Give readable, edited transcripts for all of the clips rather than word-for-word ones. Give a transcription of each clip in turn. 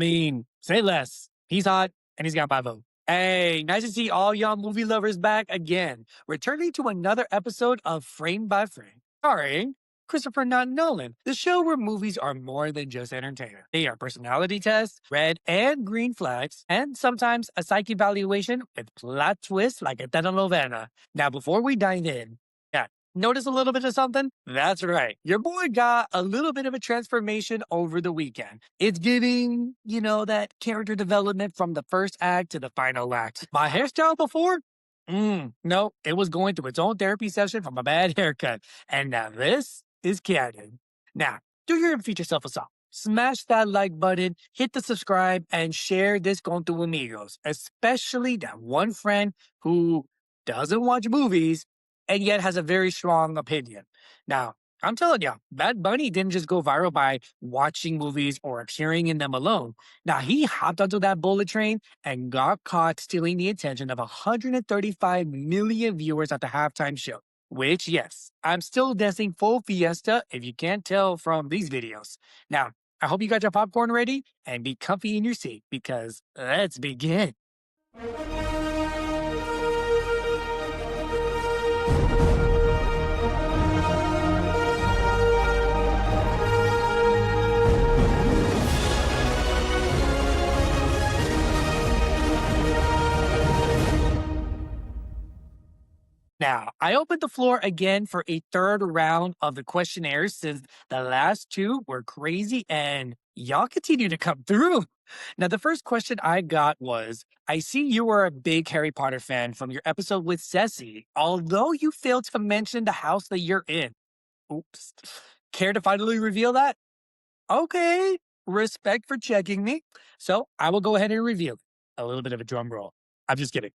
Say less. He's hot and he's got my vote. Hey, nice to see all y'all movie lovers back again, returning to another episode of Frame by Frame, starring Christopher Not Nolan, the show where movies are more than just entertainment. They are personality tests, red and green flags, and sometimes a psych evaluation with plot twists like a telenovela. Now, before we dive in, yeah, notice a little bit of something? That's right. Your boy got a little bit of a transformation over the weekend. It's giving, that character development from the first act to the final act. My hairstyle before? No, it was going through its own therapy session from a bad haircut. And now this is canon. Now, do your future self a song. Smash that like button, hit the subscribe, and share this con tu amigos, especially that one friend who doesn't watch movies and yet has a very strong opinion. Now, I'm telling you, Bad Bunny didn't just go viral by watching movies or appearing in them alone. Now, he hopped onto that bullet train and got caught stealing the attention of 135 million viewers at the halftime show. Which, yes, I'm still dancing full fiesta if you can't tell from these videos. Now, I hope you got your popcorn ready and be comfy in your seat because let's begin. Now, I opened the floor again for a third round of the questionnaires since the last two were crazy and y'all continue to come through. Now, the first question I got was I see you are a big Harry Potter fan from your episode with Ceci, although you failed to mention the house that you're in. Oops. Care to finally reveal that? Okay. Respect for checking me. So I will go ahead and reveal it. A little bit of a drum roll. I'm just kidding.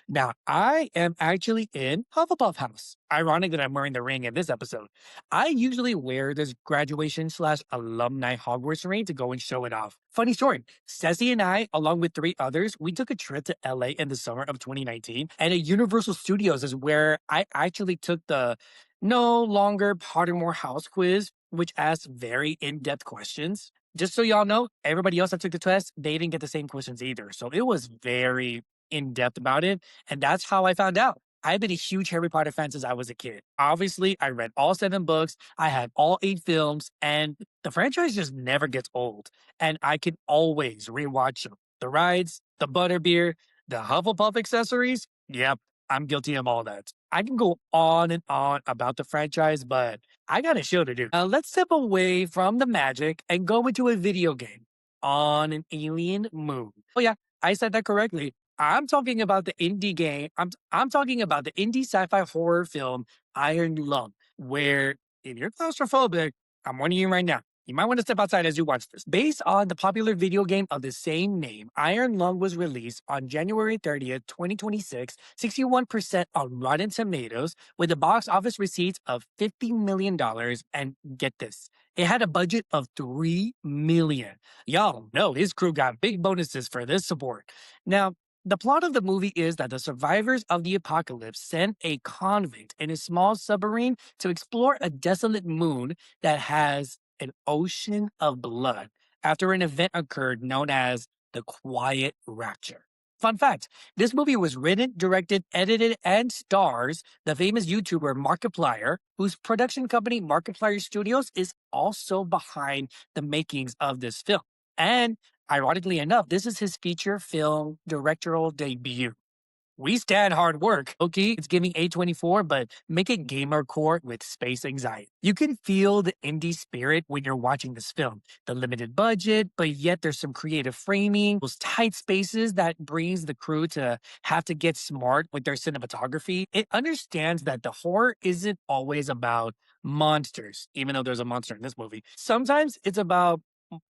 Now, I am actually in Hufflepuff House. Ironic that I'm wearing the ring in this episode. I usually wear this graduation slash alumni Hogwarts ring to go and show it off. Funny story. Ceci and I, along with three others, we took a trip to LA in the summer of 2019. And at Universal Studios is where I actually took the no longer Pottermore House quiz, which asks very in-depth questions. Just so y'all know, everybody else that took the test, they didn't get the same questions either. So it was very in-depth about it. And that's how I found out. I've been a huge Harry Potter fan since I was a kid. Obviously, I read all seven books, I have all eight films, and the franchise just never gets old. And I can always rewatch them. The rides, the butterbeer, the Hufflepuff accessories. Yep, I'm guilty of all that. I can go on and on about the franchise, but I got a show to do. Let's step away from the magic and go into a video game on an alien moon. Oh yeah, I said that correctly. I'm talking about the indie game. I'm talking about the indie sci-fi horror film Iron Lung, where if you're claustrophobic, I'm warning you right now. You might want to step outside as you watch this. Based on the popular video game of the same name, Iron Lung was released on January 30th, 2026, 61% on Rotten Tomatoes, with a box office receipts of $50 million. And get this, it had a budget of $3 million. Y'all know his crew got big bonuses for this support. Now, the plot of the movie is that the survivors of the apocalypse send a convict in a small submarine to explore a desolate moon that has an ocean of blood after an event occurred known as the Quiet Rapture. Fun fact, this movie was written, directed, edited, and stars the famous YouTuber Markiplier, whose production company Markiplier Studios is also behind the makings of this film. And ironically enough, this is his feature film directorial debut. We stand hard work. Okay, it's giving A24, but make it gamer core with space anxiety. You can feel the indie spirit when you're watching this film. The limited budget, but yet there's some creative framing, those tight spaces that brings the crew to have to get smart with their cinematography. It understands that the horror isn't always about monsters, even though there's a monster in this movie. Sometimes it's about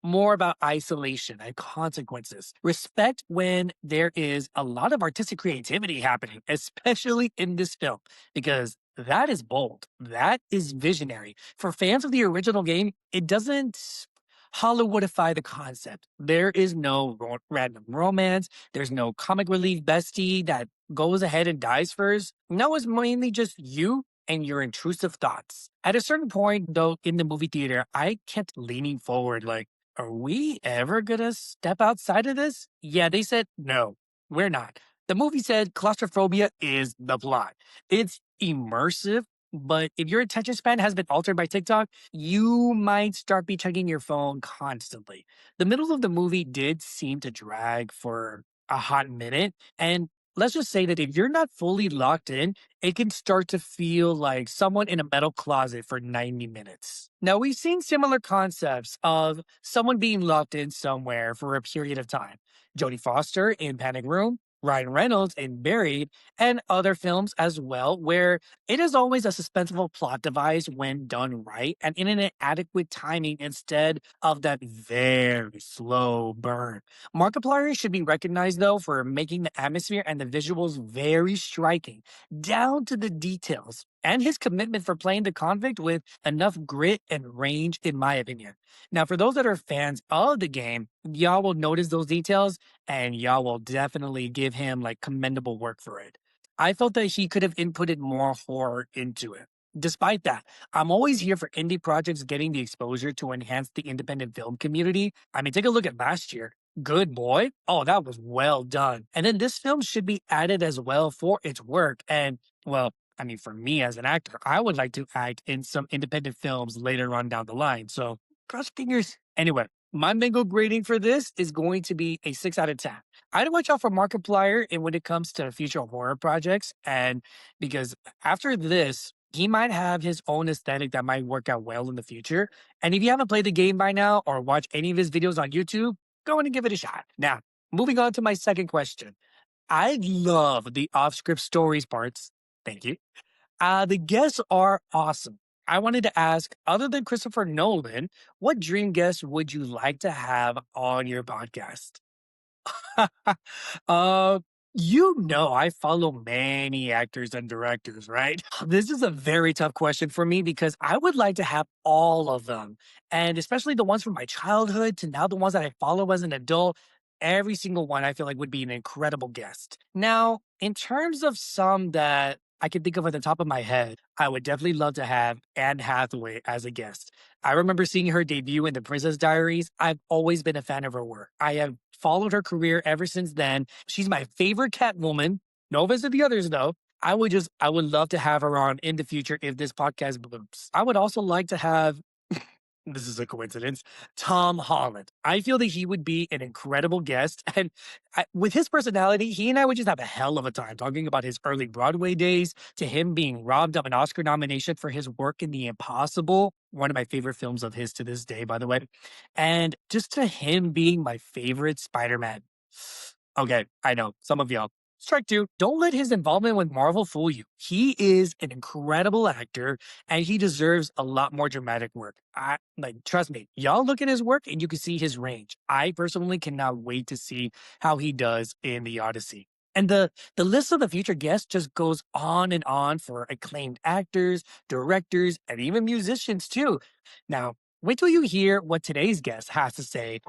more about isolation and consequences. Respect when there is a lot of artistic creativity happening, especially in this film, because that is bold. That is visionary. For fans of the original game, it doesn't Hollywoodify the concept. There is no random romance. There's no comic relief bestie that goes ahead and dies first. No, it's mainly just you and your intrusive thoughts. At a certain point, though, in the movie theater, I kept leaning forward like, Are we ever gonna step outside of this? Yeah, they said no, we're not. The movie said claustrophobia is the plot. It's immersive, but if your attention span has been altered by TikTok, you might start be checking your phone constantly. The middle of the movie did seem to drag for a hot minute. And let's just say that if you're not fully locked in, it can start to feel like someone in a metal closet for 90 minutes. Now, we've seen similar concepts of someone being locked in somewhere for a period of time. Jodie Foster in Panic Room, Ryan Reynolds in Buried, and other films as well, where it is always a suspenseful plot device when done right and in an adequate timing instead of that very slow burn. Markiplier should be recognized, though, for making the atmosphere and the visuals very striking down to the details, and his commitment for playing the convict with enough grit and range, in my opinion. Now, for those that are fans of the game, y'all will notice those details and y'all will definitely give him like commendable work for it. I felt that he could have inputted more horror into it. Despite that, I'm always here for indie projects getting the exposure to enhance the independent film community. I mean, take a look at last year. Good Boy. Oh, that was well done. And then this film should be added as well for its work. And, well, I mean, for me as an actor, I would like to act in some independent films later on down the line. So cross fingers. Anyway, my Mingo grading for this is going to be a 6 out of 10. I'd watch out for Markiplier and when it comes to future horror projects. And because after this, he might have his own aesthetic that might work out well in the future. And if you haven't played the game by now or watched any of his videos on YouTube, go in and give it a shot. Now, moving on to my second question. I love the off script stories parts. Thank you. The guests are awesome. I wanted to ask, other than Christopher Nolan, what dream guest would you like to have on your podcast? uh, I follow many actors and directors, right? This is a very tough question for me because I would like to have all of them. And especially the ones from my childhood to now the ones that I follow as an adult. Every single one I feel like would be an incredible guest. Now, in terms of some that I can think of at the top of my head, I would definitely love to have Anne Hathaway as a guest. I remember seeing her debut in The Princess Diaries. I've always been a fan of her work. I have followed her career ever since then. She's my favorite Catwoman. No offense to the others, though. I would love to have her on in the future if this podcast blooms. I would also like to have this is a coincidence. Tom Holland. I feel that he would be an incredible guest. And with his personality, he and I would just have a hell of a time talking about his early Broadway days to him being robbed of an Oscar nomination for his work in The Impossible, one of my favorite films of his to this day, by the way. And just to him being my favorite Spider Man. Okay, I know some of y'all. Strike two, don't let his involvement with Marvel fool you. He is an incredible actor and he deserves a lot more dramatic work. Trust me, y'all look at his work and you can see his range. I personally cannot wait to see how he does in the Odyssey. And the list of the future guests just goes on and on for acclaimed actors, directors, and even musicians too. Now, wait till you hear what today's guest has to say.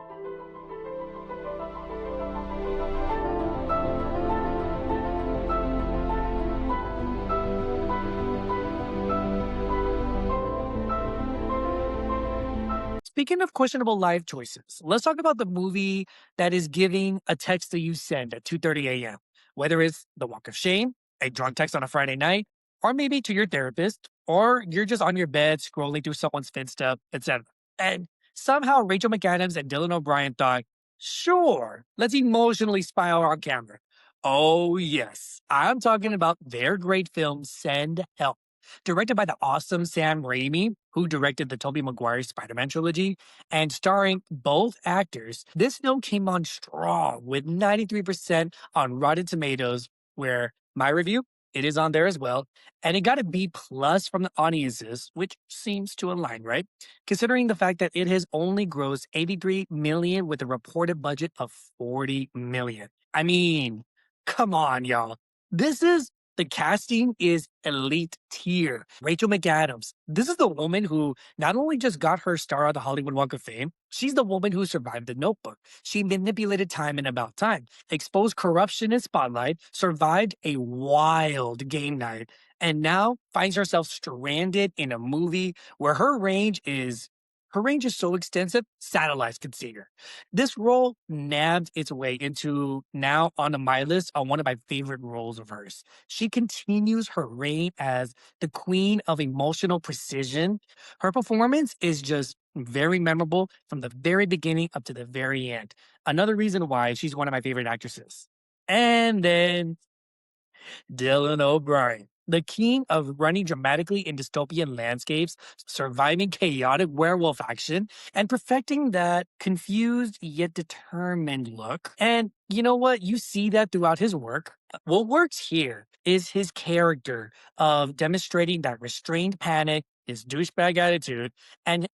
Speaking of questionable life choices, let's talk about the movie that is giving a text that you send at 2:30 a.m. Whether it's The Walk of Shame, a drunk text on a Friday night, or maybe to your therapist, or you're just on your bed scrolling through someone's Finsta, etc. And somehow Rachel McAdams and Dylan O'Brien thought, sure, let's emotionally spy on camera. Oh, yes. I'm talking about their great film, Send Help. Directed by the awesome Sam Raimi, who directed the Tobey Maguire Spider-Man trilogy, and starring both actors, this film came on strong with 93% on Rotten Tomatoes, where my review, it is on there as well, and it got a B plus from the audiences, which seems to align, right? Considering the fact that it has only grossed 83 million with a reported budget of 40 million. I mean, come on, y'all. This is the casting is elite tier. Rachel McAdams. This is the woman who not only just got her star on the Hollywood Walk of Fame, she's the woman who survived the notebook. She manipulated time and about time, exposed corruption in spotlight, survived a wild game night, and now finds herself stranded in a movie where her range is Her range is so extensive, satellites can see her. This role nabbed its way into now on my list on one of my favorite roles of hers. She continues her reign as the queen of emotional precision. Her performance is just very memorable from the very beginning up to the very end. Another reason why she's one of my favorite actresses. And then Dylan O'Brien, the king of running dramatically in dystopian landscapes, surviving chaotic werewolf action, and perfecting that confused yet determined look. And you know what? You see that throughout his work. What works here is his character of demonstrating that restrained panic, his douchebag attitude, and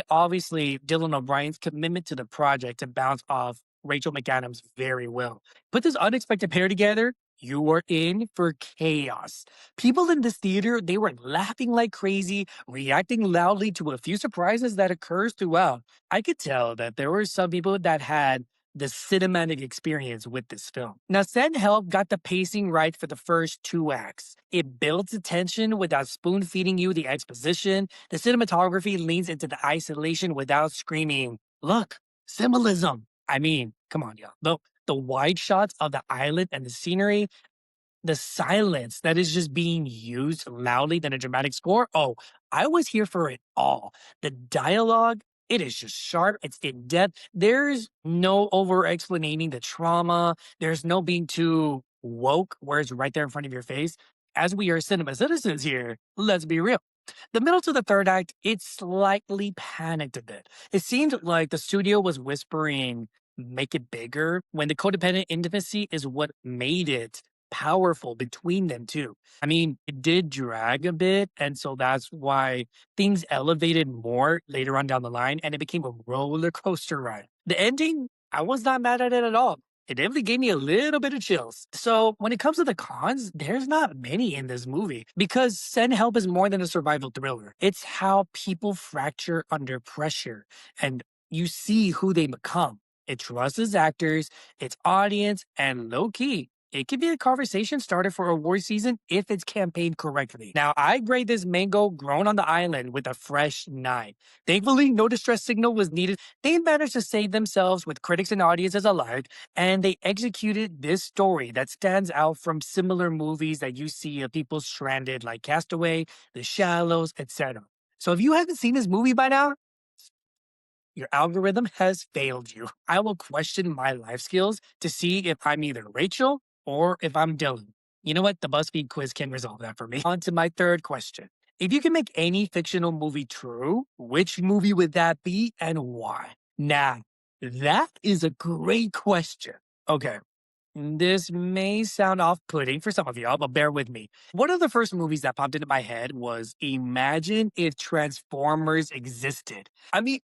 obviously Dylan O'Brien's commitment to the project to bounce off Rachel McAdams very well. Put this unexpected pair together, you were in for chaos. People in this theater, they were laughing like crazy, reacting loudly to a few surprises that occurs throughout. I could tell that there were some people that had the cinematic experience with this film. Now, Send Help got the pacing right for the first two acts. It builds the tension without spoon feeding you the exposition. The cinematography leans into the isolation without screaming, look, symbolism. I mean, come on, y'all. The wide shots of the island and the scenery, the silence that is just being used loudly than a dramatic score. Oh, I was here for it all. The dialogue, it is just sharp. It's in depth. There's no over explaining the trauma. There's no being too woke where it's right there in front of your face. As we are cinema citizens here, let's be real. The middle to the third act, it slightly panicked a bit. It seemed like the studio was whispering, make it bigger, when the codependent intimacy is what made it powerful between them two. I mean, it did drag a bit, and so that's why things elevated more later on down the line, and it became a roller coaster ride. The ending, I was not mad at it at all. It definitely gave me a little bit of chills. So when it comes to the cons, there's not many in this movie because Send Help is more than a survival thriller. It's how people fracture under pressure and you see who they become. It trusts its actors, its audience, and low key. It could be a conversation starter for award season if it's campaigned correctly. Now, I grade this mango grown on the island with a fresh 9. Thankfully, no distress signal was needed. They managed to save themselves with critics and audiences alike, and they executed this story that stands out from similar movies that you see of people stranded like Castaway, The Shallows, etc. So if you haven't seen this movie by now, your algorithm has failed you. I will question my life skills to see if I'm either Rachel or if I'm Dylan. You know what? The BuzzFeed quiz can resolve that for me. On to my third question. If you can make any fictional movie true, which movie would that be and why? Now, that is a great question. Okay, this may sound off putting for some of y'all, but bear with me. One of the first movies that popped into my head was Imagine if Transformers existed. I mean,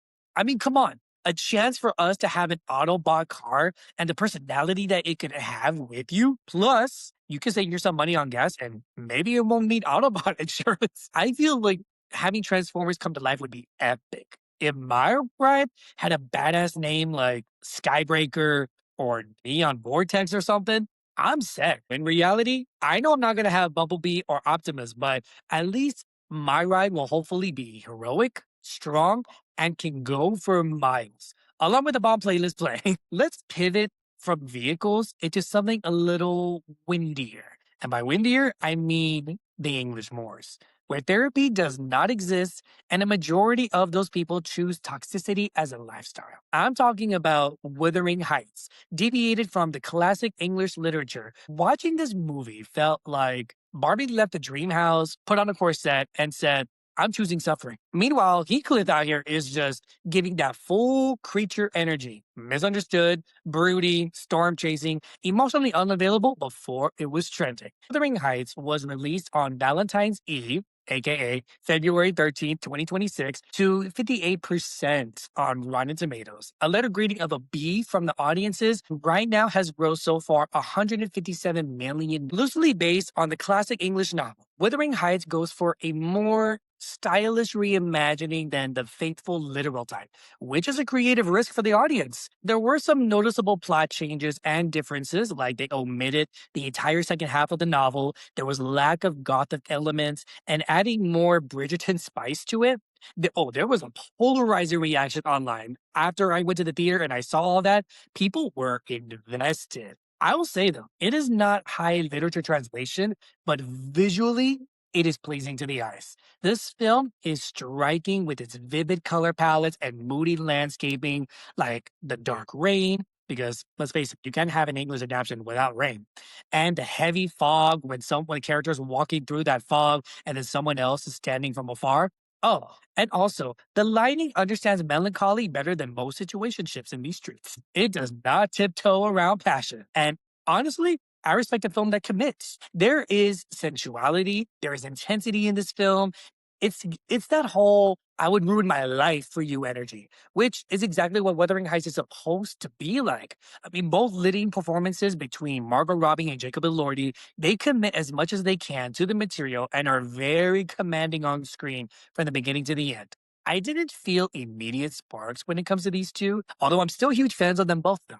come on. A chance for us to have an Autobot car and the personality that it could have with you. Plus, you can save yourself money on gas and maybe it won't need Autobot insurance. I feel like having Transformers come to life would be epic. If my ride had a badass name like Skybreaker or Neon Vortex or something, I'm set. In reality, I know I'm not going to have Bumblebee or Optimus, but at least my ride will hopefully be heroic, strong, and can go for miles. Along with the bomb playlist playing, let's pivot from vehicles into something a little windier. And by windier, I mean the English moors, where therapy does not exist and a majority of those people choose toxicity as a lifestyle. I'm talking about Wuthering Heights, deviated from the classic English literature. Watching this movie felt like Barbie left the dream house, put on a corset, and said, I'm choosing suffering. Meanwhile, Heathcliff out here is just giving that full creature energy. Misunderstood, broody, storm chasing, emotionally unavailable before it was trending. Wuthering Heights was released on Valentine's Eve, aka February 13th, 2026, to 58% on Rotten Tomatoes. A letter greeting of a B from the audiences right now has grossed so far 157 million, loosely based on the classic English novel. Wuthering Heights goes for a more stylish reimagining than the faithful literal type, which is a creative risk for the audience. There were some noticeable plot changes and differences, like they omitted the entire second half of the novel, there was lack of gothic elements, and adding more Bridgerton spice to it. There was a polarizing reaction online. After I went to the theater and I saw all that, people were invested. I will say though, it is not high literature translation, but visually, it is pleasing to the eyes. This film is striking with its vivid color palettes and moody landscaping, like the dark rain, because let's face it, you can't have an English adaptation without rain, and the heavy fog when characters are walking through that fog and then someone else is standing from afar. Oh, and also, the lighting understands melancholy better than most situationships in these streets. It does not tiptoe around passion. And honestly, I respect a film that commits. There is sensuality, there is intensity in this film. It's that whole I would ruin my life for you energy, which is exactly what Wuthering Heights is supposed to be like. I mean, both leading performances between Margot Robbie and Jacob Elordi, they commit as much as they can to the material and are very commanding on screen from the beginning to the end. I didn't feel immediate sparks when it comes to these two, although I'm still huge fans of them both, though.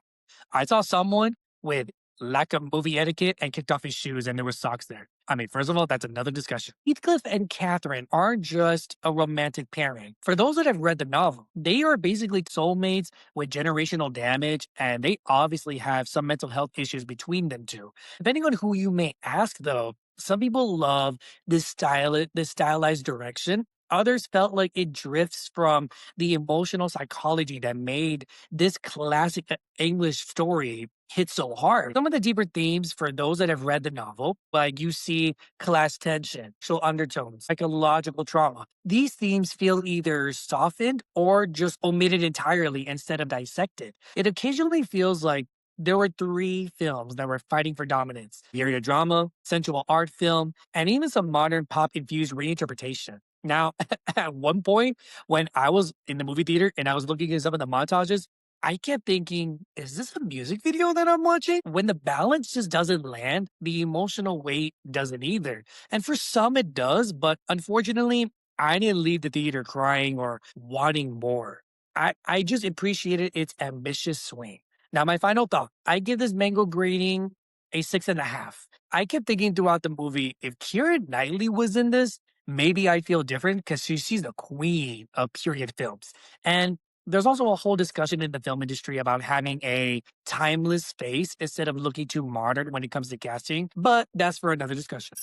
I saw someone with lack of movie etiquette and kicked off his shoes and there were socks there. I mean, first of all, that's another discussion. Heathcliff and Catherine aren't just a romantic pairing. For those that have read the novel, they are basically soulmates with generational damage, and they obviously have some mental health issues between them two. Depending on who you may ask, though, some people love this stylized direction. Others felt like it drifts from the emotional psychology that made this classic English story hit so hard. Some of the deeper themes for those that have read the novel, like you see class tension, social undertones, psychological trauma. These themes feel either softened or just omitted entirely instead of dissected. It occasionally feels like there were three films that were fighting for dominance: period drama, sensual art film, and even some modern pop infused reinterpretation. Now, at one point, when I was in the movie theater and I was looking at some of the montages, I kept thinking, is this a music video that I'm watching? When the balance just doesn't land, the emotional weight doesn't either. And for some, it does, but unfortunately, I didn't leave the theater crying or wanting more. I just appreciated its ambitious swing. Now, my final thought, I give this mango grading a 6.5. I kept thinking throughout the movie, if Keira Knightley was in this, maybe I'd feel different because she's the queen of period films. And there's also a whole discussion in the film industry about having a timeless face instead of looking too modern when it comes to casting, but that's for another discussion.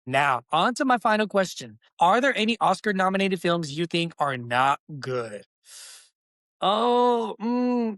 Now, on to my final question. Are there any Oscar nominated films you think are not good? Oh,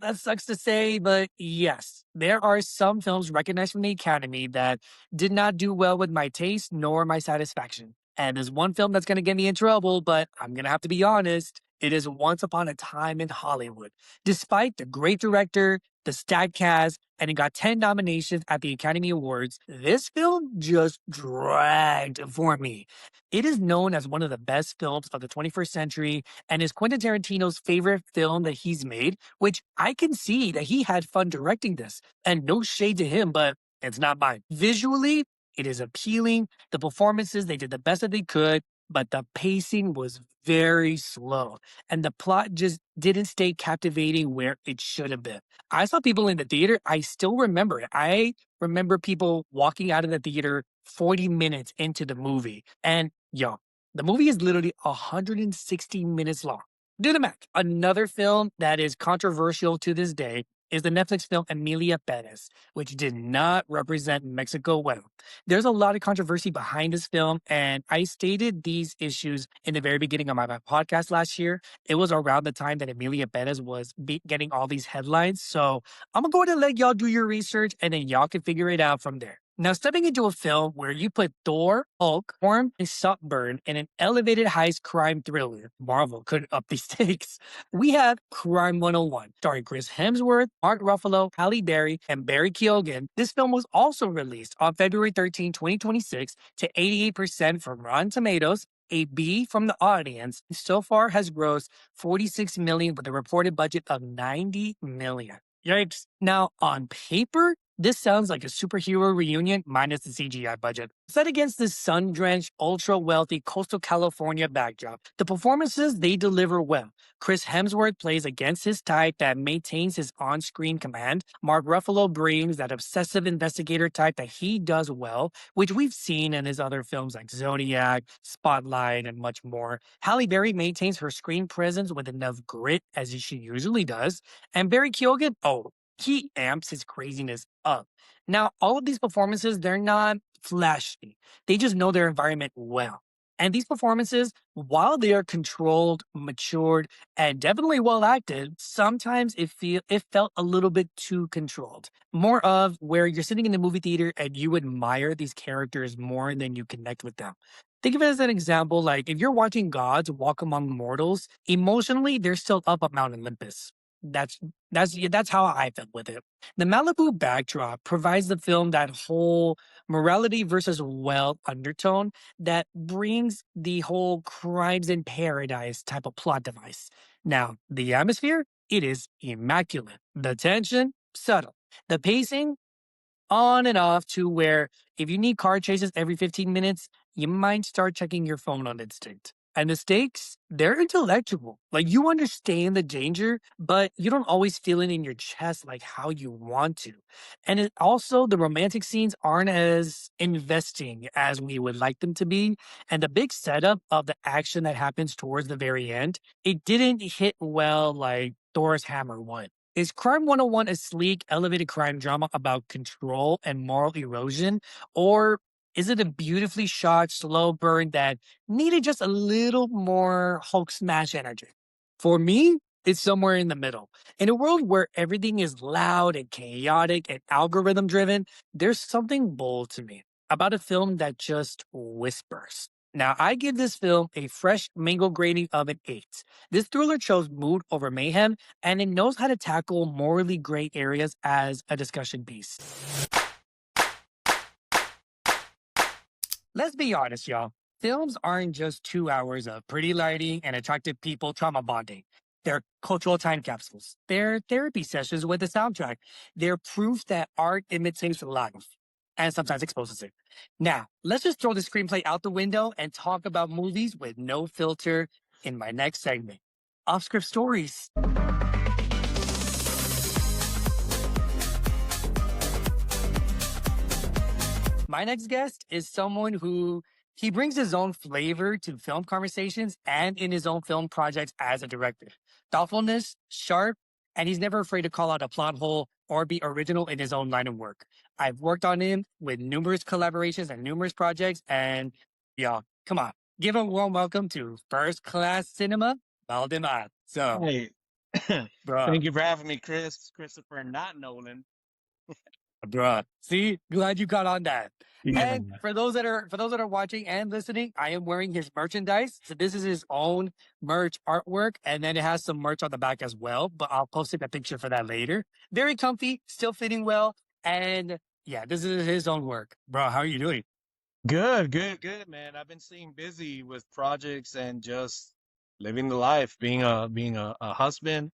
that sucks to say, but yes, there are some films recognized from the Academy that did not do well with my taste nor my satisfaction. And there's one film that's going to get me in trouble, but I'm going to have to be honest. It is Once Upon a Time in Hollywood. Despite the great director, the stacked cast, and it got 10 nominations at the Academy Awards, this film just dragged for me. It is known as one of the best films of the 21st century and is Quentin Tarantino's favorite film that he's made, which I can see that he had fun directing this. And no shade to him, but it's not mine. Visually, it is appealing. The performances, they did the best that they could, but the pacing was very slow. And the plot just didn't stay captivating where it should have been. I saw people in the theater, I still remember it. I remember people walking out of the theater 40 minutes into the movie. And yo, the movie is literally 160 minutes long. Do the math. Another film that is controversial to this day is the Netflix film Emilia Perez, which did not represent Mexico well. There's a lot of controversy behind this film, and I stated these issues in the very beginning of my podcast last year. It was around the time that Emilia Perez was getting all these headlines. So I'm going to go ahead and let y'all do your research, and then y'all can figure it out from there. Now, stepping into a film where you put Thor, Hulk, Orm, and Saltburn in an elevated heist crime thriller, Marvel couldn't up the stakes. We have Crime 101, starring Chris Hemsworth, Mark Ruffalo, Halle Berry, and Barry Keoghan. This film was also released on February 13, 2026, to 88% from Rotten Tomatoes, a B from the audience, so far has grossed 46 million with a reported budget of 90 million. Yikes. Now, on paper, This sounds like a superhero reunion minus the CGI budget. Set against this sun drenched, ultra wealthy coastal California backdrop, the performances they deliver well. Chris Hemsworth plays against his type that maintains his on screen command. Mark Ruffalo brings that obsessive investigator type that he does well, which we've seen in his other films like Zodiac, Spotlight, and much more. Halle Berry maintains her screen presence with enough grit as she usually does. And Barry Keoghan, oh, he amps his craziness up. Now, all of these performances, they're not flashy. They just know their environment well. And these performances, while they are controlled, matured, and definitely well acted, sometimes it felt a little bit too controlled. More of where you're sitting in the movie theater and you admire these characters more than you connect with them. Think of it as an example, like if you're watching gods walk among mortals, emotionally they're still up at Mount Olympus. That's that's how I felt with it. The Malibu backdrop provides the film that whole morality versus wealth undertone that brings the whole crimes in paradise type of plot device. Now, the atmosphere, it is immaculate. The tension, subtle. The pacing, on and off to where if you need car chases every 15 minutes, you might start checking your phone on instinct. And the stakes, they're intellectual. Like you understand the danger, but you don't always feel it in your chest like how you want to. And also, the romantic scenes aren't as investing as we would like them to be. And the big setup of the action that happens towards the very end, it didn't hit well like Thor's Hammer would. Is Crime 101 a sleek, elevated crime drama about control and moral erosion? Or is it a beautifully shot, slow burn that needed just a little more Hulk smash energy? For me, it's somewhere in the middle. In a world where everything is loud and chaotic and algorithm driven, there's something bold to me about a film that just whispers. Now, I give this film a fresh mango grading of an 8. This thriller chose mood over mayhem, and it knows how to tackle morally gray areas as a discussion piece. Let's be honest, y'all. Films aren't just 2 hours of pretty lighting and attractive people trauma bonding. They're cultural time capsules. They're therapy sessions with a soundtrack. They're proof that art imitates life and sometimes exposes it. Now, let's just throw the screenplay out the window and talk about movies with no filter in my next segment. Off script stories. My next guest is someone who he brings his own flavor to film conversations and in his own film projects as a director. Thoughtfulness, sharp, and he's never afraid to call out a plot hole or be original in his own line of work. I've worked on him with numerous collaborations and numerous projects, and y'all, come on, give a warm welcome to First Class Cinema, Valdemar. So, Hey, bro, thank you for having me, Christopher, not Nolan. bruh. See, glad you got on that. Yeah. And for those that are watching and listening, I am wearing his merchandise. So this is his own merch artwork, and then it has some merch on the back as well. But I'll post a picture for that later. Very comfy, still fitting well, and yeah, this is his own work, bro. How are you doing? Good, man. I've been staying busy with projects and just living the life, being a husband,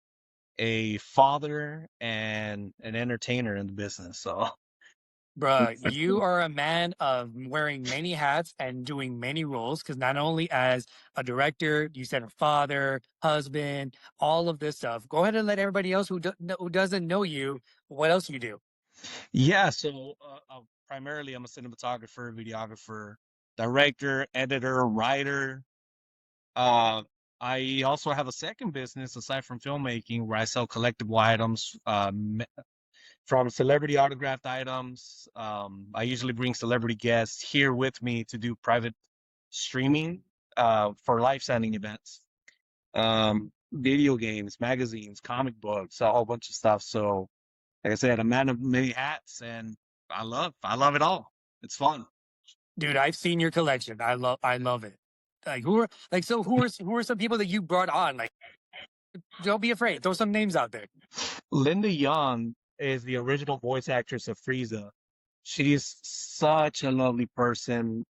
a father, and an entertainer in the business. So Bruh, you are a man of wearing many hats and doing many roles because not only as a director, you said a father, husband, all of this stuff. Go ahead and let everybody else who doesn't know you, what else you do. yeah, primarily I'm a cinematographer, videographer, director, editor, writer. Uh, I also have a second business aside from filmmaking where I sell collectible items, from celebrity autographed items. I usually bring celebrity guests here with me to do private streaming for live sending events. Video games, magazines, comic books, a whole bunch of stuff. So, like I said, a man of many hats, and I love it all. It's fun. Dude, I've seen your collection. I love it. Like who are some people that you brought on? Like, don't be afraid. Throw some names out there. Linda Young is the original voice actress of Frieza. She's such a lovely person.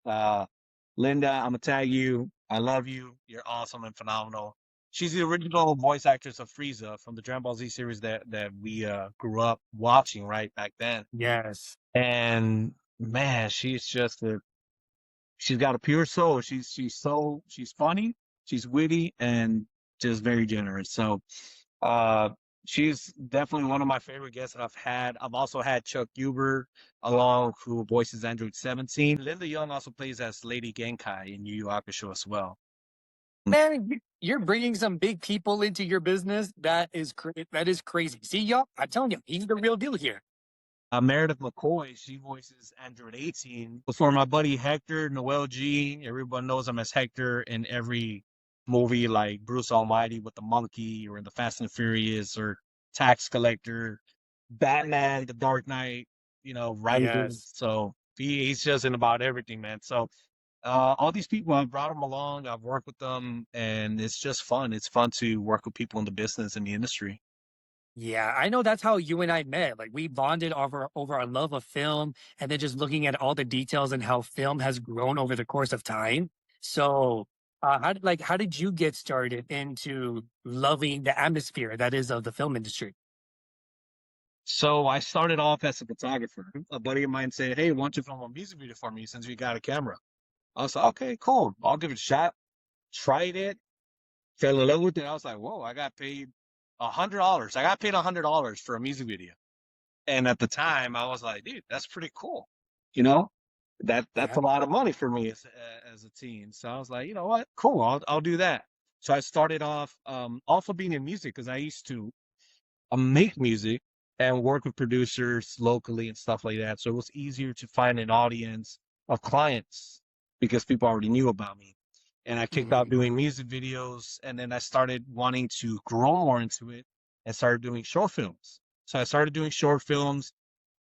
Linda, I'm gonna tag you. I love you. You're awesome and phenomenal. She's the original voice actress of Frieza from the Dragon Ball Z series that we grew up watching right back then. Yes. And man, she's got a pure soul. She's funny, she's witty, and just very generous. So uh she's definitely one of my favorite guests that I've had. I've also had Chuck Huber along, who voices Android 17. Linda Young also plays as Lady Genkai in Yu Yu Hakusho as well. Man, you're bringing some big people into your business. That is crazy. See, y'all, I'm telling you, he's the real deal here. Meredith McCoy, she voices Android 18. For my buddy Hector, Noel G, everyone knows him as Hector in every movie like Bruce Almighty with the monkey, or in the Fast and Furious, or Tax Collector, Batman, The Dark Knight, Rises. Yes. So he's just in about everything, man. So all these people, I've brought them along, I've worked with them, and it's just fun. It's fun to work with people in the business and the industry. Yeah, I know that's how you and I met. Like we bonded over our love of film and then just looking at all the details and how film has grown over the course of time. So, how did you get started into loving the atmosphere that is of the film industry? So I started off as a photographer. A buddy of mine said, "Hey, why don't you film a music video for me since you got a camera?" I was like, "Okay, cool. I'll give it a shot." Tried it, fell in love with it. I was like, "Whoa, I got paid $100. I got paid $100 for a music video." And at the time, I was like, "Dude, that's pretty cool." You know, that's Yeah. a lot of money for me as a teen. So I was like, "You know what? Cool. I'll do that." So I started off also being in music, because I used to make music and work with producers locally and stuff like that. So it was easier to find an audience of clients because people already knew about me. And I kicked out Mhm. doing music videos, and then I started wanting to grow more into it and started doing short films. So I started doing short films.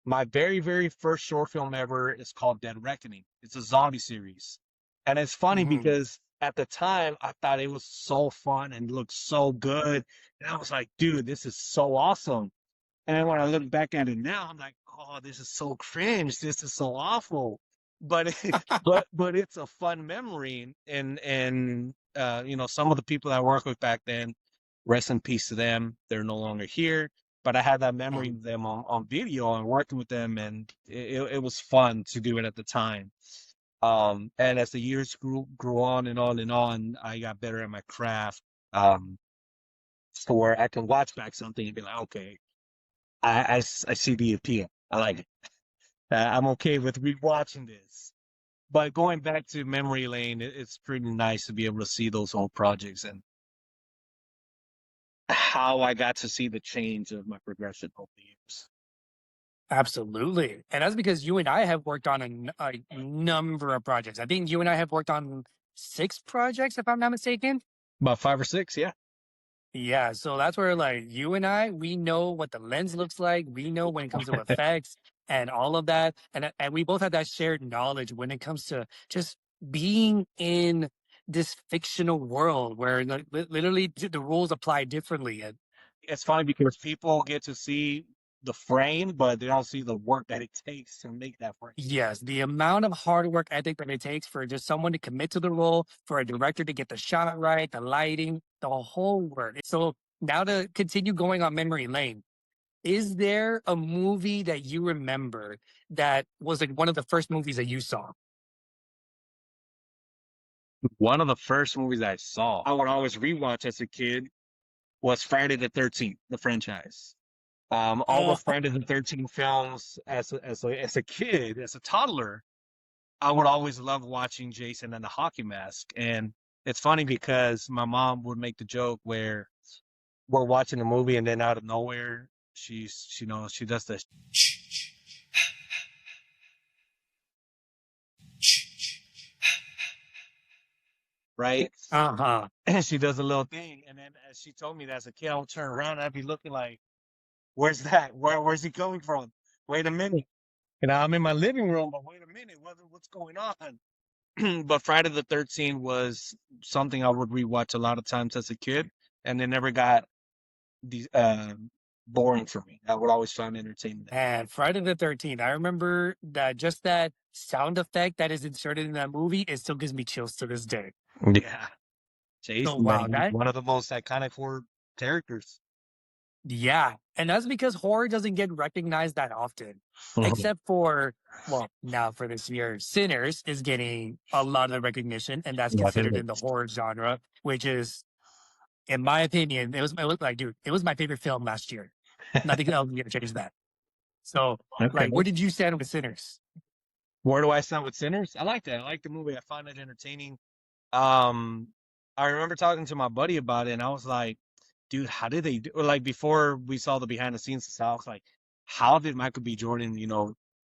My very, very first short film ever is called Dead Reckoning. It's a zombie series. And it's funny Mhm. because at the time I thought it was so fun and looked so good. And I was like, dude, this is so awesome. And then when I look back at it now, I'm like, oh, this is so cringe. This is so awful. But but it's a fun memory. And some of the people I worked with back then, rest in peace to them. They're no longer here. But I had that memory Mhm. of them on video and working with them, and it was fun to do it at the time. And as the years grew on and on and on, I got better at my craft. Um, so where I can watch back something and be like, okay, I see the appeal. I like it. I'm okay with rewatching this. But going back to memory lane, it's pretty nice to be able to see those old projects and how I got to see the change of my progression over the years. Absolutely. And that's because you and I have worked on a number of projects. I think you and I have worked on 6 projects, if I'm not mistaken. About 5 or 6, yeah. Yeah, so that's where like you and I, we know what the lens looks like. We know when it comes to effects and all of that, and we both have that shared knowledge when it comes to just being in this fictional world where like, literally the rules apply differently. And It's funny because people get to see the frame, but they don't see the work that it takes to make that frame. yes, the amount of hard work ethic that it takes for just someone to commit to the role, for a director to get the shot right, the lighting, the whole work. So now to continue going on memory lane. Is there a movie that you remember that was like one of the first movies that you saw? One of the first movies I saw, I would always rewatch as a kid, was Friday the 13th, the franchise. All the Oh, Friday the 13th films as a kid, as a toddler, I would always love watching Jason and the hockey mask. And it's funny because my mom would make the joke where we're watching a movie and then out of nowhere, she does this, right? uh-huh. And she does a little thing. And then as she told me that as a kid, I would turn around and I'd be looking like, where's that? Where's he coming from? Wait a minute. I'm in my living room, but wait a minute, what's going on? But Friday the 13th was something I would rewatch a lot of times as a kid, and it never got the boring for me. I would always find entertainment in And Friday the 13th. I remember that just that sound effect that is inserted in that movie, it still gives me chills to this day. it. Yeah. Jason, So wow, man, he's that one of the most iconic horror characters. yeah, and that's because horror doesn't get recognized that often, except for well, now for this year, Sinners is getting a lot of the recognition, and that's Yeah, considered in the horror genre, which is, in my opinion, it was like, dude, it was my favorite film last year. Nothing else is gonna change that. So, okay. like, where did you stand with Sinners? Where do I stand with Sinners? I like that. I like the movie. I find it entertaining. Um, I remember talking to my buddy about it, and I was like, dude, how did they do? Or like before we saw the behind the scenes stuff, I was like, how did Michael B. Jordan,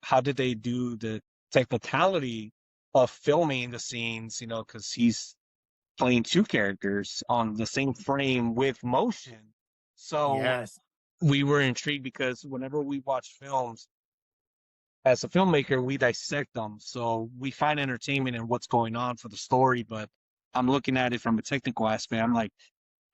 how did they do the technicality of filming the scenes? Because he's playing two characters on the same frame with motion. So Yes. we were intrigued because whenever we watch films, as a filmmaker, we dissect them. So we find entertainment in what's going on for the story, but I'm looking at it from a technical aspect. I'm like,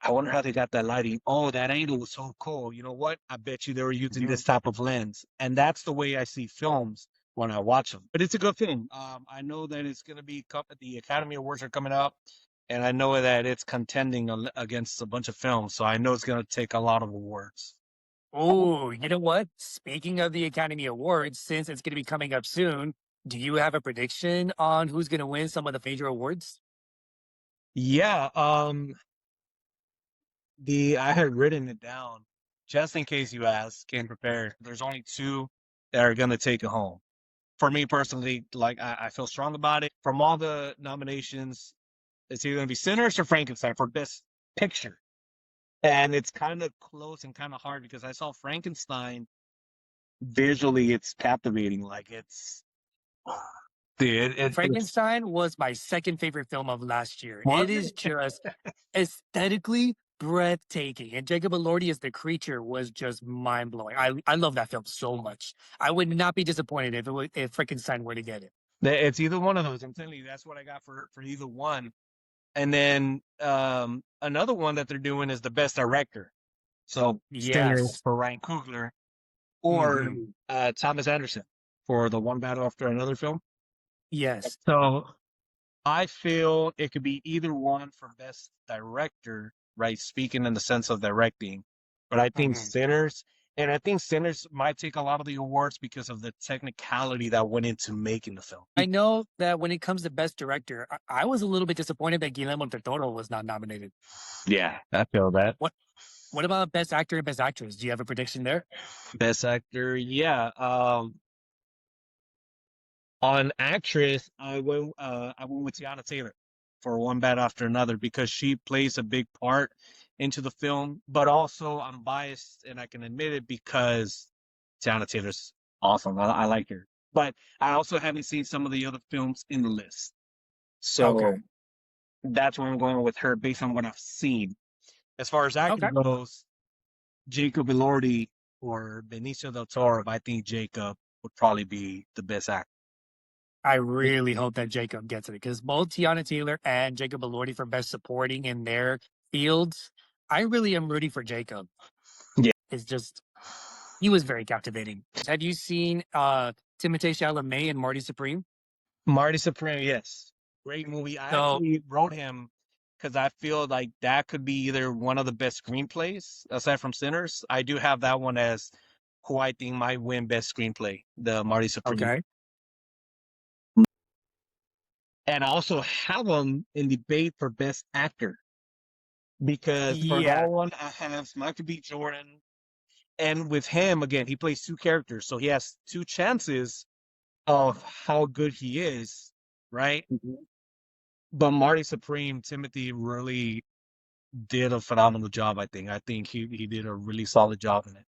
I wonder how they got that lighting. Oh, that angle was so cool. You know what? I bet you they were using Mhm. this type of lens. And that's the way I see films when I watch them. But it's a good film. I know that it's going to be the Academy Awards are coming up, and I know that it's contending against a bunch of films. So I know it's going to take a lot of awards. Oh, you know what? Speaking of the Academy Awards, since it's going to be coming up soon, do you have a prediction on who's going to win some of the major awards? Yeah, the I had written it down just in case you ask, came prepared. There's only two that are gonna take it home. For me personally, like I feel strong about it. From all the nominations, it's either gonna be Sinners or Frankenstein for Best Picture. And it's kind of close and kind of hard because I saw Frankenstein visually, it's captivating. Like it's Frankenstein was my second favorite film of last year. was It is it? just aesthetically breathtaking. And Jacob Elordi as the creature was just mind blowing. I love that film so much. I would not be disappointed if Frankenstein were to get it. It's either one of those. I'm telling you, that's what I got for either one. And then another one that they're doing is the best director. So Sinners Yes. for Ryan Coogler or Hmm. Thomas Anderson for the One Battle After Another film. Yes. So I feel it could be either one for best director, right? Speaking in the sense of directing, but I think Hmm. Sinners, and I think Sinners might take a lot of the awards because of the technicality that went into making the film. I know that when it comes to best director, I was a little bit disappointed that Guillermo del Toro was not nominated. Yeah, I feel that. What What about best actor and best actress? Do you have a prediction there? Best actor, yeah. On actress, I went with Tiana Taylor for One Bad After Another because she plays a big part into the film, but also I'm biased and I can admit it because Tiana Taylor's awesome. I like her. But I also haven't seen some of the other films in the list. Okay. So that's where I'm going with her based on what I've seen. As far as Okay. acting goes, Jacob Elordi or Benicio del Toro, I think Jacob would probably be the best actor. I really hope that Jacob gets it because both Tiana Taylor and Jacob Elordi for best supporting in their fields, I really am rooting for Jacob. Yeah. It's just he was very captivating. Have you seen Timothée Chalamet and Marty Supreme? Marty Supreme, yes. Great movie. I So actually wrote him because I feel like that could be either one of the best screenplays aside from Sinners. I do have that one as who I think might win best screenplay, the Marty Supreme. okay. And I also have him in debate for best actor because for that Yeah. one, I have Michael B. Jordan. And with him, again, he plays two characters. So he has two chances of how good he is, right? But Marty Supreme, Timothy really did a phenomenal job, I think. I think he did a really solid job in it.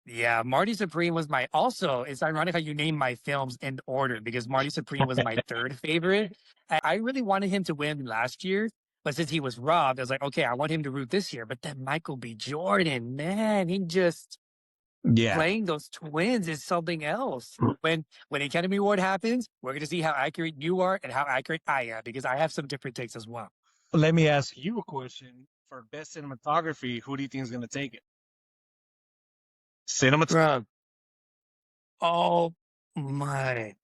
Yeah, Marty Supreme was my also, it's ironic how you name my films in order because Marty Supreme was my third favorite. I really wanted him to win last year, but since he was robbed, I was like, okay, I want him to root this year. But then Michael B. Jordan, man, he just Yeah. playing those twins is something else. When the Academy Award happens, we're gonna see how accurate you are and how accurate I am because I have some different takes as well. Let me ask you a question. For best cinematography, who do you think is going to take it? Cinematography. Bro, oh my.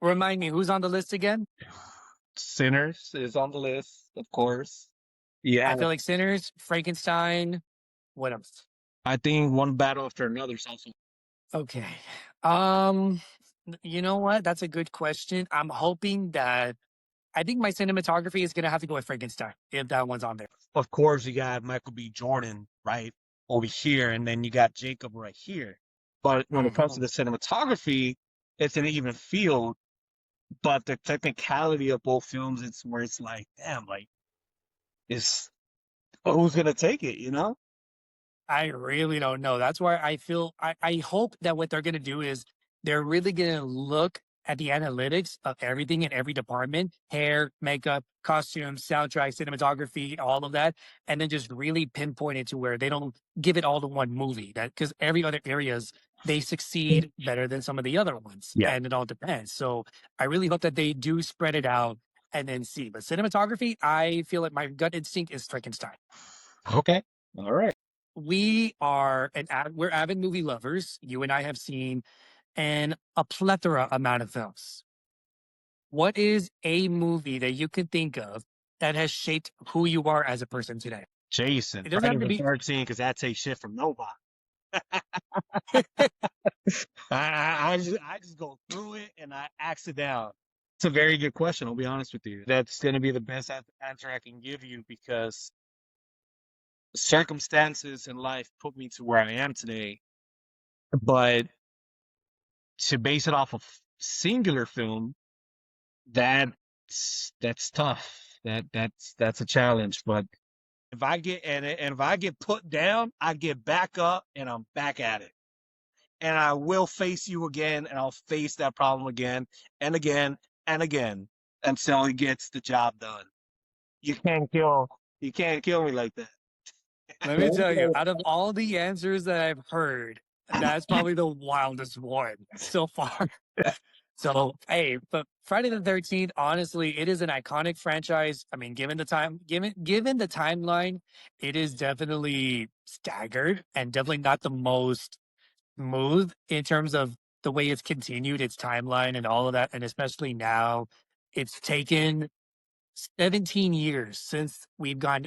Remind me, who's on the list again? Sinners is on the list, of course. Yeah, I feel like Sinners, Frankenstein. What else? I think One Battle After Another is also. Okay. You know what? That's a good question. I'm hoping that I think my cinematography is gonna have to go with Frankenstein if that one's on there. Of course, you got Michael B. Jordan right over here, and then you got Jacob right here. But when it comes to Mhm. the cinematography, it's an even field. But the technicality of both films, it's where it's like, damn, like, is who's gonna take it? You know? I really don't know. That's why I feel I hope that what they're gonna do is they're really gonna look at the analytics of everything in every department, hair, makeup, costumes, soundtrack, cinematography, all of that, and then just really pinpoint it to where they don't give it all to one movie. That because every other areas they succeed better than some of the other ones, Yeah. and it all depends. So I really hope that they do spread it out and then see. But cinematography, I feel like my gut instinct is Frankenstein. Okay. All right. We're avid movie lovers. You and I have seen a plethora amount of films. What is a movie that you could think of that has shaped who you are as a person today? Jason, It doesn't Friday have to the be 13th, because that takes shit from nobody. I just go through it and I axe it down. It's a very good question. I'll be honest with you. That's going to be the best answer I can give you because circumstances in life put me to where I am today. But to base it off of singular film, that's tough. That's a challenge. But if I get put down, I get back up and I'm back at it. And I will face you again, and I'll face that problem again and again and again until it gets the job done. You can't kill, you can't kill me like that. Let me tell you, out of all the answers that I've heard, that's probably the wildest one so far. So, hey, but Friday the 13th, honestly, it is an iconic franchise. I mean, given the timeline, it is definitely staggered and definitely not the most smooth in terms of the way it's continued its timeline and all of that. And especially now, it's taken 17 years since we've gone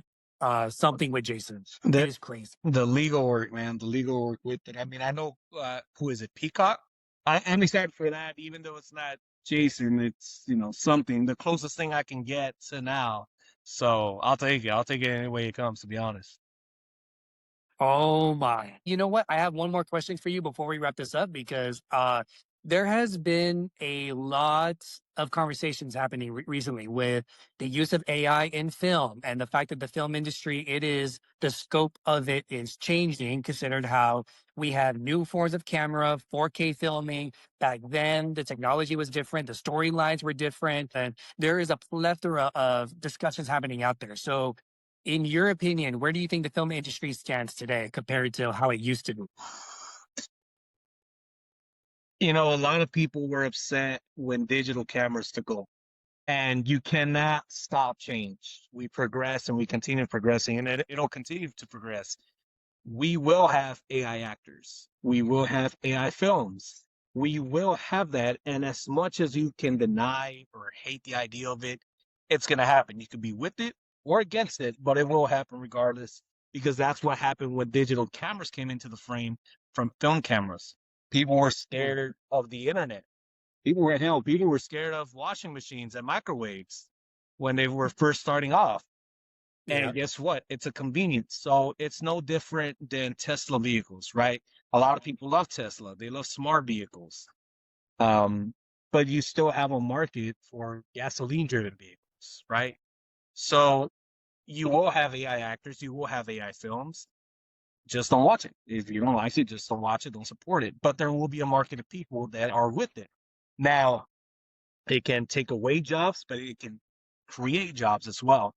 something with Jason. It The is crazy. the legal work, man, the legal work with it. I mean, I know who is it, Peacock. I'm excited for that, even though it's not Jason. It's something the closest thing I can get to now. So I'll take it. I'll take it any way it comes. To be honest. Oh my. You know what? I have one more question for you before we wrap this up because there has been a lot of conversations happening recently with the use of AI in film and the fact that the film industry, the scope of it is changing, considered how we have new forms of camera, 4K filming. Back then, the technology was different, the storylines were different, and there is a plethora of discussions happening out there. So, in your opinion, where do you think the film industry stands today compared to how it used to be? A lot of people were upset when digital cameras took over. And you cannot stop change. We progress and we continue progressing, and it'll continue to progress. We will have AI actors. We will have AI films. We will have that. And as much as you can deny or hate the idea of it, it's going to happen. You could be with it or against it, but it will happen regardless because that's what happened when digital cameras came into the frame from film cameras. People were Mm, scared of the internet. People were scared of washing machines and microwaves when they were first starting off. yeah. And guess what? It's a convenience. So it's no different than Tesla vehicles, right? A lot of people love Tesla. They love smart vehicles. Um, but you still have a market for gasoline driven vehicles, right? So you will have AI actors, you will have AI films. Just don't watch it. If you don't like it, just don't watch it, don't support it. But there will be a market of people that are with it. Now, it can take away jobs, but it can create jobs as well.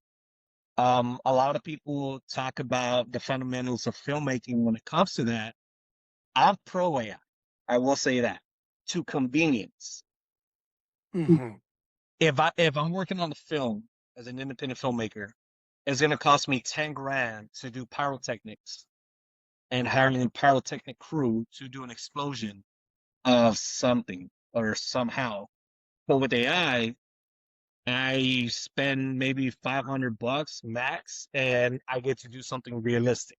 A lot of people talk about the fundamentals of filmmaking when it comes to that. I'm pro AI. I will say that to convenience. Hmm. If I'm working on a film as an independent filmmaker, it's going to cost me 10 grand to do pyrotechnics and hiring a pyrotechnic crew to do an explosion of something or somehow. But with AI, I spend maybe $500 max, and I get to do something realistic,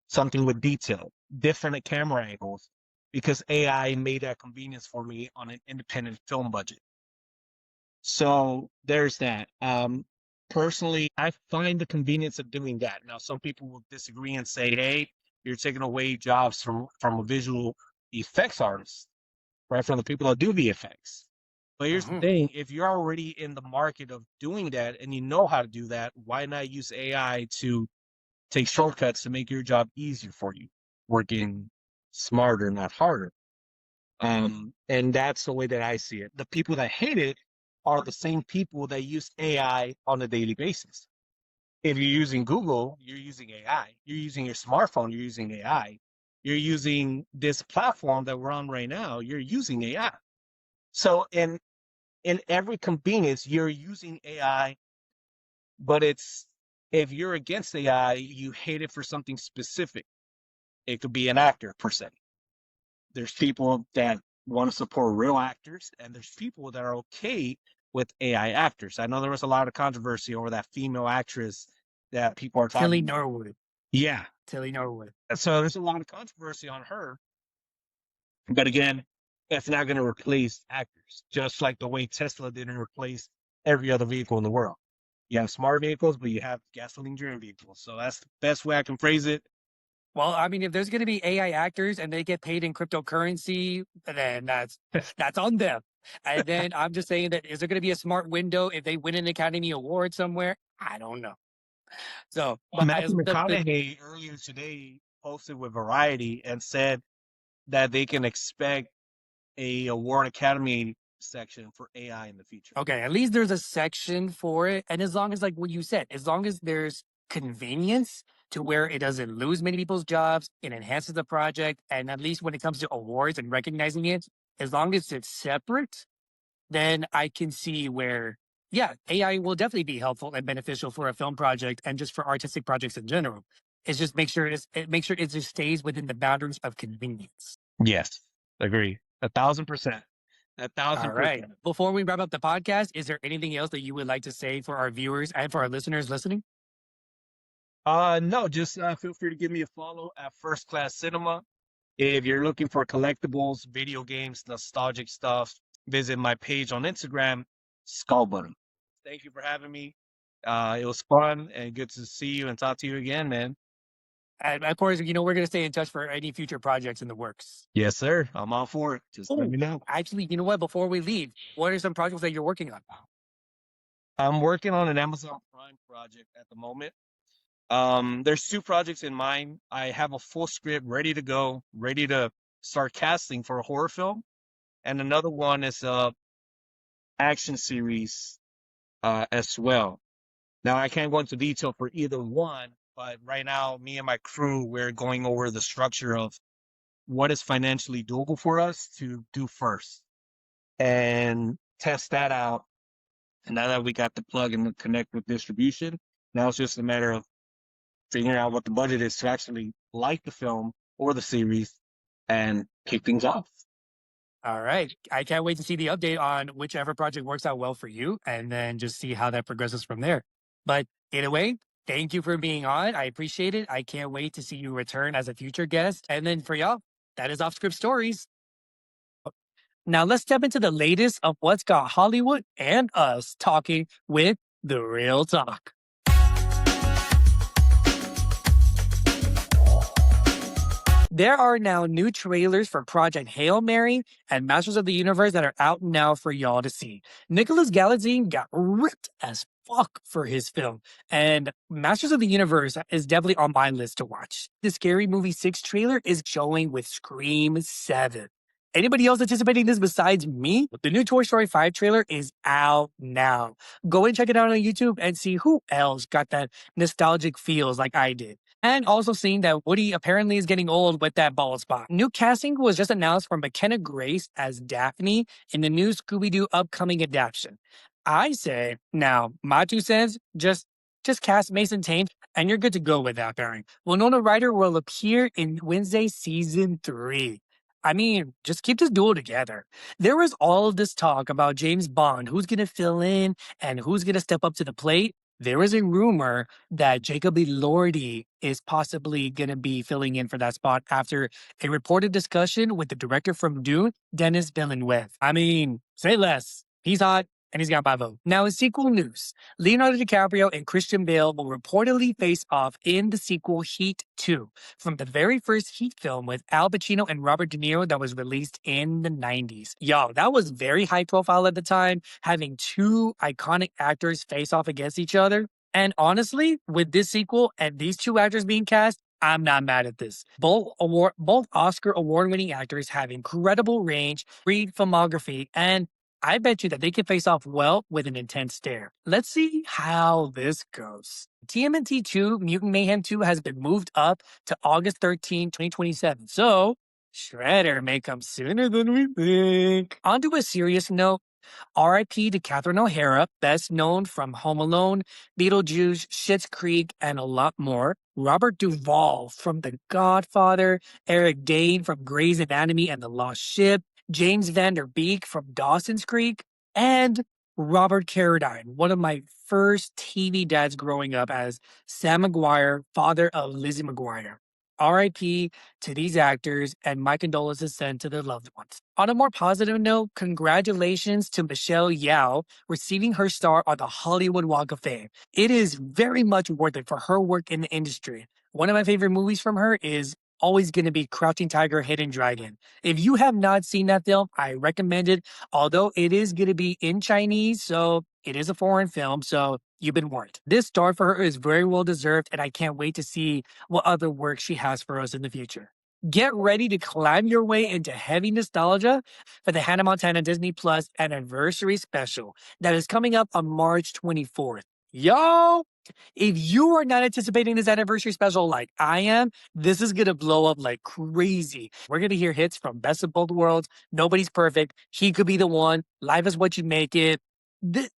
something with detail, different camera angles, because AI made that convenience for me on an independent film budget. So there's that. Personally, I find the convenience of doing that. Now, some people will disagree and say, "Hey, you're taking away jobs from a visual effects artist, right? From the people that do VFX." But here's the Mhm. thing: if you're already in the market of doing that and you know how to do that, why not use AI to take shortcuts to make your job easier for you, working smarter, not harder? And that's the way that I see it. The people that hate it are the same people that use AI on a daily basis. If you're using Google, you're using AI. You're using your smartphone, you're using AI. You're using this platform that we're on right now, you're using AI. So in every convenience, you're using AI, but it's if you're against AI, you hate it for something specific. It could be an actor per se. There's people that want to support real actors, and there's people that are okay with AI actors. I know there was a lot of controversy over that female actress that people are Tilly talking about. Norwood. Yeah. Tilly Norwood. So there's a lot of controversy on her. But again, it's not going to replace actors, just like the way Tesla didn't replace every other vehicle in the world. You have smart vehicles, but you have gasoline driven vehicles. So that's the best way I can phrase it. Well, I mean, if there's going to be AI actors and they get paid in cryptocurrency, then that's on them. And then I'm just saying that is there going to be a smart window if they win an Academy Award somewhere? I don't know. So, but Matthew as the McConaughey earlier today posted with Variety and said that they can expect a award academy section for AI in the future. okay, at least there's a section for it, and as long as like what you said, as long as there's convenience to where it doesn't lose many people's jobs, it enhances the project, and at least when it comes to awards and recognizing it, as long as it's separate, then I can see where, yeah, AI will definitely be helpful and beneficial for a film project and just for artistic projects in general. It's just make sure it just stays within the boundaries of convenience. Yes, agree. 1,000%. A All thousand right. percent. Before we wrap up the podcast, is there anything else that you would like to say for our viewers and for our listeners listening? No, just feel free to give me a follow at First Class Cinema. If you're looking for collectibles, video games, nostalgic stuff, visit my page on Instagram, Skull Button. Thank you for having me. It was fun and good to see you and talk to you again, man. And of course, we're going to stay in touch for any future projects in the works. Yes, sir. I'm all for it. Just let Oh, me know. actually, you know what? Before we leave, what are some projects that you're working on? I'm working on an Amazon Prime project at the moment. There's two projects in mind. I have a full script ready to go, ready to start casting for a horror film, and another one is a action series as well. Now I can't go into detail for either one, but right now me and my crew we're going over the structure of what is financially doable for us to do first and test that out. And now that we got the plug and the connect with distribution, now it's just a matter of figuring out what the budget is to actually like the film or the series and kick things off. All right. I can't wait to see the update on whichever project works out well for you and then just see how that progresses from there. But either way, thank you for being on. I appreciate it. I can't wait to see you return as a future guest. And then for y'all, that is Off Script Stories. Now let's step into the latest of what's got Hollywood and us talking with the real talk. There are now new trailers for Project Hail Mary and Masters of the Universe that are out now for y'all to see. Nicholas Galitzine got ripped as fuck for his film, and Masters of the Universe is definitely on my list to watch. The Scary Movie 6 trailer is showing with Scream 7. Anybody else anticipating this besides me? The new Toy Story 5 trailer is out now. Go and check it out on YouTube and see who else got that nostalgic feels like I did. And also seeing that Woody apparently is getting old with that bald spot. New casting was just announced for McKenna Grace as Daphne in the new Scooby-Doo upcoming adaptation. I say, now, my 2 cents, just cast Mason Tate and you're good to go with that pairing. Winona Ryder will appear in Wednesday season 3. I mean, just keep this duel together. There was all of this talk about James Bond, who's going to fill in and who's going to step up to the plate. There is a rumor that Jacob Elordi is possibly going to be filling in for that spot after a reported discussion with the director from Dune, Dennis Villeneuve. I mean, say less. He's hot and he's got my vote. Now, in sequel news, Leonardo DiCaprio and Christian Bale will reportedly face off in the sequel Heat 2 from the very first Heat film with Al Pacino and Robert De Niro that was released in the 90s. Yo, that was very high profile at the time, having two iconic actors face off against each other. And honestly, with this sequel and these two actors being cast, I'm not mad at this. Both Oscar award-winning actors have incredible range, great filmography, and I bet you that they can face off well with an intense stare. Let's see how this goes. TMNT 2 Mutant Mayhem 2 has been moved up to August 13, 2027. So, Shredder may come sooner than we think. On to a serious note, RIP to Catherine O'Hara, best known from Home Alone, Beetlejuice, Schitt's Creek, and a lot more. Robert Duvall from The Godfather, Eric Dane from Grey's Anatomy and The Lost Ship, James Van Der Beek from Dawson's Creek, and Robert Carradine, one of my first TV dads growing up as Sam McGuire, father of Lizzie McGuire. RIP to these actors, and my condolences sent to their loved ones. On a more positive note, congratulations to Michelle Yeoh receiving her star on the Hollywood Walk of Fame. It is very much worth it for her work in the industry. One of my favorite movies from her is always going to be Crouching Tiger, Hidden Dragon. If you have not seen that film, I recommend it, although it is going to be in Chinese, so it is a foreign film, so you've been warned. This star for her is very well deserved, and I can't wait to see what other work she has for us in the future. Get ready to climb your way into heavy nostalgia for the Hannah Montana Disney Plus anniversary special that is coming up on March 24th. Yo, if you are not anticipating this anniversary special like I am, this is going to blow up like crazy. We're going to hear hits from Best of Both Worlds, Nobody's Perfect, He Could Be the One, Life is What You Make It.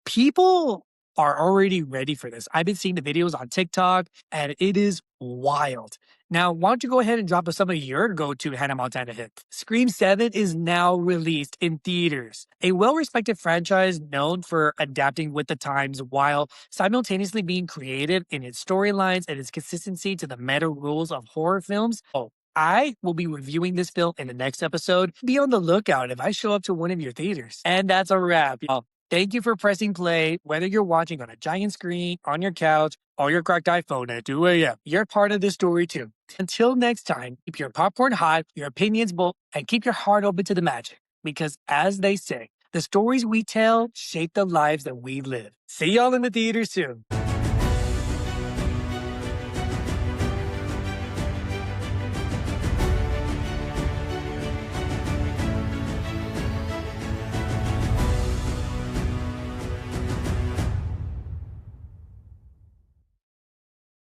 People are already ready for this. I've been seeing the videos on TikTok and it is wild. Now, why don't you go ahead and drop us some of your go-to Hannah Montana hits? Scream 7 is now released in theaters. A well-respected franchise known for adapting with the times while simultaneously being creative in its storylines and its consistency to the meta rules of horror films. Oh, I will be reviewing this film in the next episode. Be on the lookout if I show up to one of your theaters. And that's a wrap, y'all. Thank you for pressing play, whether you're watching on a giant screen, on your couch, or your cracked iPhone at 2 a.m. You're part of this story too. Until next time, keep your popcorn hot, your opinions bold, and keep your heart open to the magic. Because as they say, the stories we tell shape the lives that we live. See y'all in the theater soon.